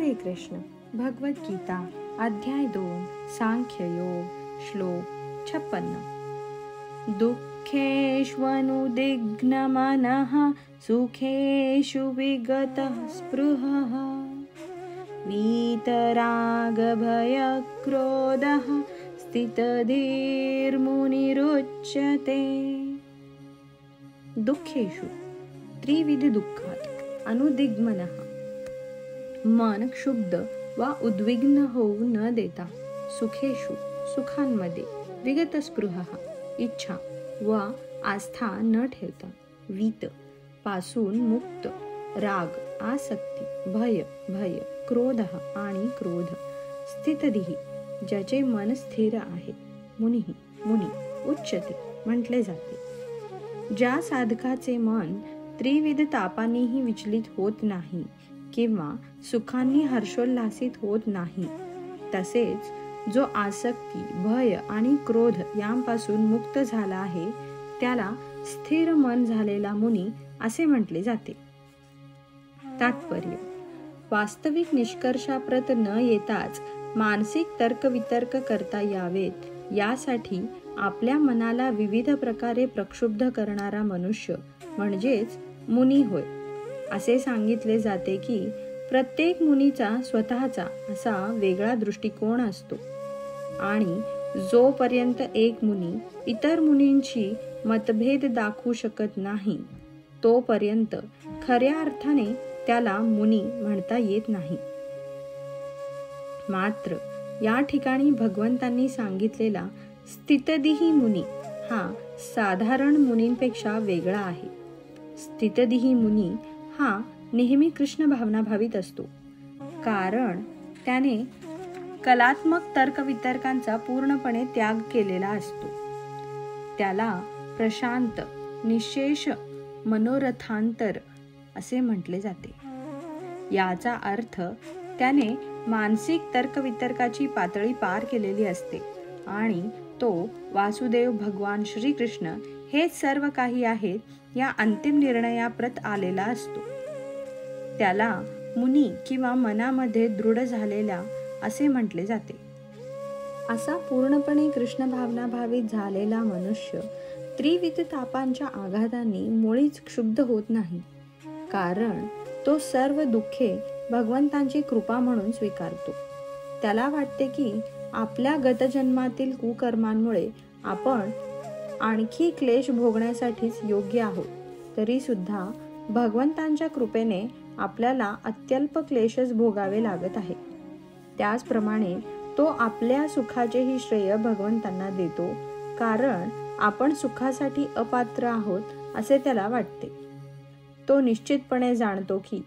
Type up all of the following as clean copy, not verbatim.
हरे कृष्ण. भगवद्गीता अध्याय 2 सांख्ययोग श्लोक 56. दुःखेष्वनुदिग्नमनः सुखेषु विगतः स्पृहः वीतरागभयक्रोधः स्थितधीर्मुनिरुच्यते. दुःखेषु त्रिविध दुःखात अनुदिग्मनः मन क्षुब्ध वा उद्विग्न होऊ न देता, सुखेषु सुखांमध्ये, विगतस्पृहा इच्छा वा आस्था न ठेवता, वीत पासून मुक्त, राग आसक्ती, भय क्रोध आणि क्रोध, स्थितधीः ज्याचे मन स्थिर आहे, मुनी उच्चते म्हटले जाते. ज्या साधकाचे मन त्रिविध तापांनीही विचलित होत नाही किंवा सुखांनी हर्षोल्लासित होत नाही, तसेच जो आसक्ती, भय आणि क्रोध यांपासून मुक्त झाला आहे, त्याला स्थिर मन झालेला मुनी असे म्हटले जाते. तात्पर्य: वास्तविक निष्कर्षाप्रत न येताच मानसिक तर्कवितर्क करता यावेत, यासाठी आपल्या मनाला विविध प्रकारे प्रक्षुब्ध करणारा मनुष्य म्हणजेच मुनी होय. असे सांगितले जाते की प्रत्येक मुनीचा स्वतःचा असा वेगळा दृष्टिकोन असतो आणि जोपर्यंत एक मुनी इतर मुनींशी मतभेद दाखवू शकत नाही, तोपर्यंत खऱ्या अर्थाने त्याला मुनी म्हणता येत नाही. मात्र या ठिकाणी भगवंतांनी सांगितलेला स्थितधीः मुनी हा साधारण मुनींपेक्षा वेगळा आहे. स्थितधीः मुनी हा नेहमी कृष्ण भावना भावित असतो, कारण त्याने कलात्मक तर्कवितर्कांचा पूर्णपणे त्याग केलेला असतो. त्याला प्रशांत निशेष मनोरथांतर असे म्हटले जाते. याचा अर्थ त्याने मानसिक तर्कवितर्काची पातळी पार केलेली असते आणि तो वासुदेव भगवान श्रीकृष्ण हेच सर्व काही आहेत या अंतिम निर्णयाप्रत आलेला असतो. त्याला मुनी किंवा मनामध्ये दृढ झालेला असे म्हटले जाते. असा पूर्णपणे कृष्ण भावना भावित झालेला मनुष्य त्रिविध तापांच्या आघातांनी मुळीच क्षुब्ध होत नाही, कारण तो सर्व दुःखे भगवंतांची कृपा म्हणून स्वीकारतो. त्याला वाटते की आपल्या गतजन्मातील कुकर्मांमुळे आपण आणखी क्लेश भोगण्यासाठीच योग्य आहोत, तरी सुद्धा भगवंतांच्या कृपेने आपल्याला अत्यल्प क्लेशच भोगावे लागत आहे. त्याचप्रमाणे तो आपल्या सुखाचेही श्रेय भगवंतांना देतो, कारण आपण सुखासाठी अपात्र आहोत असे त्याला वाटते. तो निश्चितपणे जाणतो की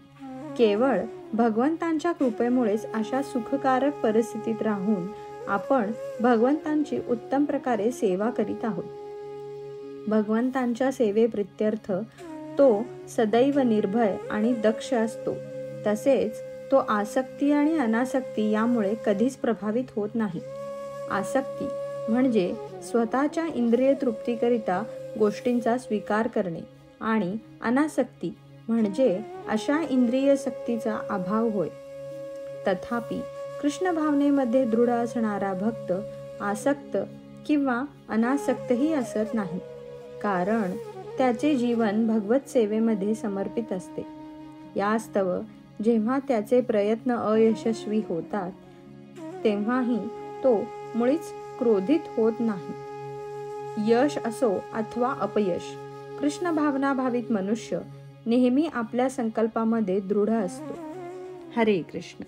केवळ भगवंतांच्या कृपेमुळेच अशा सुखकारक परिस्थितीत राहून आपण भगवंतांची उत्तम प्रकारे सेवा करीत आहोत. भगवंतांच्या सेवेप्रित्यर्थ तो सदैव निर्भय आणि दक्ष असतो. तसेच तो आसक्ती आणि अनासक्ती यामुळे कधीच प्रभावित होत नाही. आसक्ती म्हणजे स्वतःच्या इंद्रिय तृप्तीकरिता गोष्टींचा स्वीकार करणे आणि अनासक्ती म्हणजे अशा इंद्रिय सक्तीचा अभाव होय. तथापि कृष्ण भावनेमध्ये दृढ असणारा भक्त आसक्त किंवा अनासक्तही असत नाही, कारण त्याचे जीवन भगवत सेवेमध्ये समर्पित असते. यास्तव जेव्हा त्याचे प्रयत्न अयशस्वी होतात, तेव्हाही तो मुळीच क्रोधित होत नाही. यश असो अथवा अपयश, कृष्ण भावना भावित मनुष्य नेहमी आपल्या संकल्पामध्ये दृढ असतो. हरे कृष्ण.